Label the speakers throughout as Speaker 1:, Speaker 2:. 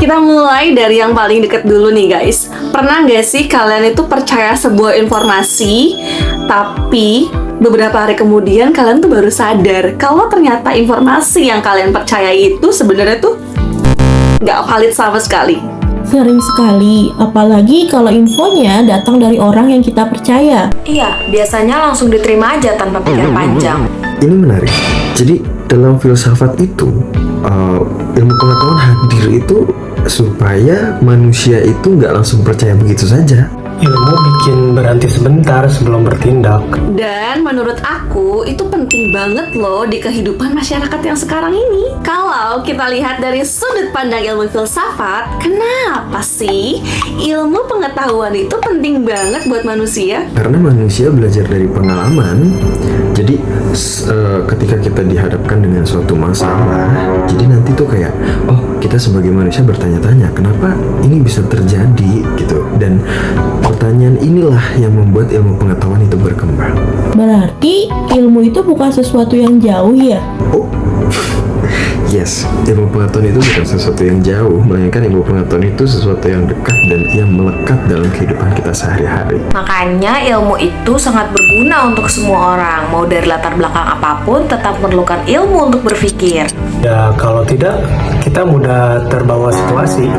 Speaker 1: Kita mulai dari yang paling deket dulu nih guys. Pernah nggak sih kalian itu percaya sebuah informasi, tapi beberapa hari kemudian kalian tuh baru sadar kalau ternyata informasi yang kalian percaya itu sebenarnya tuh nggak valid sama sekali.
Speaker 2: Sering sekali, apalagi kalau infonya datang dari orang yang kita percaya.
Speaker 3: Iya, biasanya langsung diterima aja tanpa pikir panjang.
Speaker 4: Ini menarik. Jadi dalam filsafat itu, ilmu pengetahuan hadir itu supaya manusia itu nggak langsung percaya begitu saja.
Speaker 5: Ilmu bikin berhenti sebentar sebelum bertindak.
Speaker 1: Dan menurut aku itu penting banget loh di kehidupan masyarakat yang sekarang ini. Kalau kita lihat dari sudut pandang ilmu filsafat, kenapa sih ilmu pengetahuan itu penting banget buat manusia?
Speaker 4: Karena manusia belajar dari pengalaman. Jadi ketika kita dihadapkan dengan suatu masalah, jadi nanti tuh kayak, oh kita sebagai manusia bertanya-tanya kenapa ini bisa terjadi gitu. Dan pertanyaan inilah yang membuat ilmu pengetahuan itu berkembang.
Speaker 2: Berarti ilmu itu bukan sesuatu yang jauh ya?
Speaker 4: Oh, yes, ilmu pengetahuan itu bukan sesuatu yang jauh, melainkan ilmu pengetahuan itu sesuatu yang dekat dan yang melekat dalam kehidupan kita sehari-hari.
Speaker 3: Makanya ilmu itu sangat berguna untuk semua orang. Mau dari latar belakang apapun, tetap memerlukan ilmu untuk berpikir.
Speaker 5: Ya, kalau tidak, kita mudah terbawa situasi.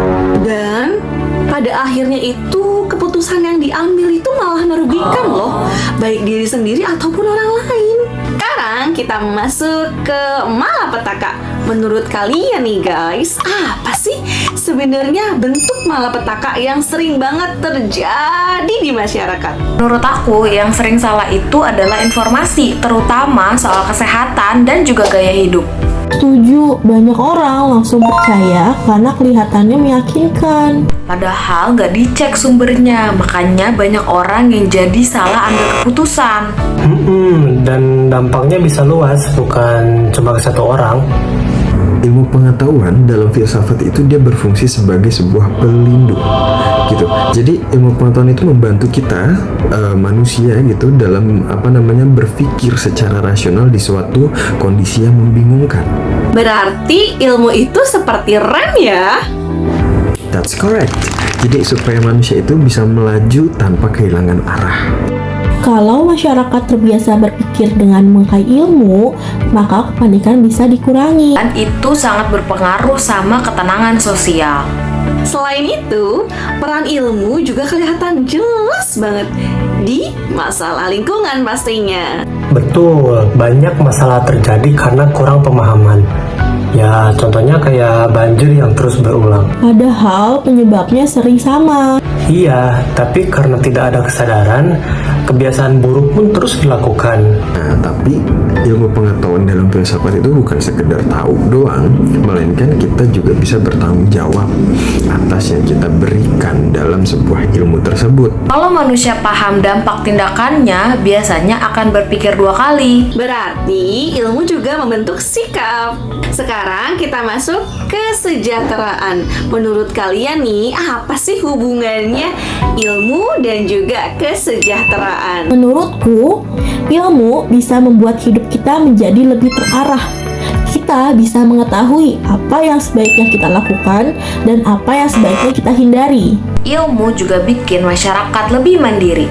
Speaker 1: Dan pada akhirnya itu keputusan yang diambil itu malah merugikan loh, baik diri sendiri ataupun orang lain. Sekarang kita masuk ke malapetaka. Menurut kalian nih guys, apa sih sebenarnya bentuk malapetaka yang sering banget terjadi di masyarakat?
Speaker 3: Menurut aku, yang sering salah itu adalah informasi, terutama soal kesehatan dan juga gaya hidup.
Speaker 2: Setuju, banyak orang langsung percaya karena kelihatannya meyakinkan.
Speaker 3: Padahal nggak dicek sumbernya, makanya banyak orang yang jadi salah ambil keputusan.
Speaker 5: Dan dampaknya bisa luas, bukan cuma ke satu orang.
Speaker 4: Ilmu pengetahuan dalam filsafat itu dia berfungsi sebagai sebuah pelindung gitu. Jadi ilmu pengetahuan itu membantu kita manusia gitu dalam berpikir secara rasional di suatu kondisi yang membingungkan.
Speaker 1: Berarti ilmu itu seperti rem ya?
Speaker 4: That's correct. Jadi supaya manusia itu bisa melaju tanpa kehilangan arah.
Speaker 2: Kalau masyarakat terbiasa berpikir dengan mengenai ilmu, maka kepanikan bisa dikurangi.
Speaker 3: Dan itu sangat berpengaruh sama ketenangan sosial.
Speaker 1: Selain itu, peran ilmu juga kelihatan jelas banget di masalah lingkungan pastinya.
Speaker 5: Betul, banyak masalah terjadi karena kurang pemahaman. Ya, contohnya kayak banjir yang terus berulang.
Speaker 2: Padahal penyebabnya sering sama.
Speaker 5: Iya, tapi karena tidak ada kesadaran, kebiasaan buruk pun terus dilakukan.
Speaker 4: Nah, tapi ilmu pengetahuan dalam filsafat itu bukan sekedar tahu doang, melainkan kita juga bisa bertanggung jawab atas yang kita berikan dalam sebuah ilmu tersebut.
Speaker 3: Kalau manusia paham dampak tindakannya, biasanya akan berpikir dua kali.
Speaker 1: Berarti ilmu juga membentuk sikap. Sekarang kita masuk ke kesejahteraan. Menurut kalian nih, apa sih hubungannya ilmu dan juga kesejahteraan?
Speaker 2: Menurutku, ilmu bisa membuat hidup kita menjadi lebih terarah. Kita bisa mengetahui apa yang sebaiknya kita lakukan dan apa yang sebaiknya kita hindari.
Speaker 3: Ilmu juga bikin masyarakat lebih mandiri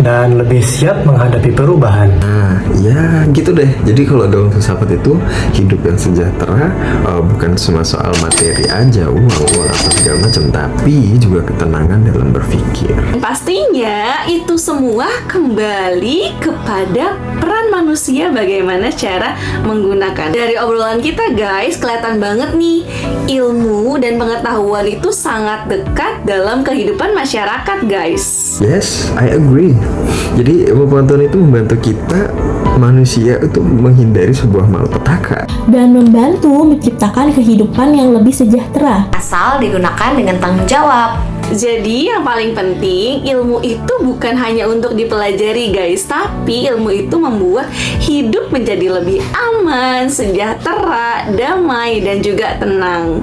Speaker 5: dan lebih siap menghadapi perubahan.
Speaker 4: Nah, ya gitu deh. Jadi kalau dalam filsafat itu hidup yang sejahtera bukan cuma soal materi aja, uang atau segala macam, tapi juga ketenangan dalam berpikir.
Speaker 1: Pastinya itu semua kembali kepada peran manusia bagaimana cara menggunakan. Dari obrolan kita guys, kelihatan banget nih ilmu dan pengetahuan itu sangat dekat dalam kehidupan masyarakat guys.
Speaker 4: Yes, I agree. Jadi ilmu pengetahuan itu membantu kita manusia untuk menghindari sebuah malapetaka.
Speaker 2: Dan membantu menciptakan kehidupan yang lebih sejahtera.
Speaker 3: Asal digunakan dengan tanggung jawab.
Speaker 1: Jadi yang paling penting, ilmu itu bukan hanya untuk dipelajari guys, tapi ilmu itu membuat hidup menjadi lebih aman, sejahtera, damai, dan juga tenang.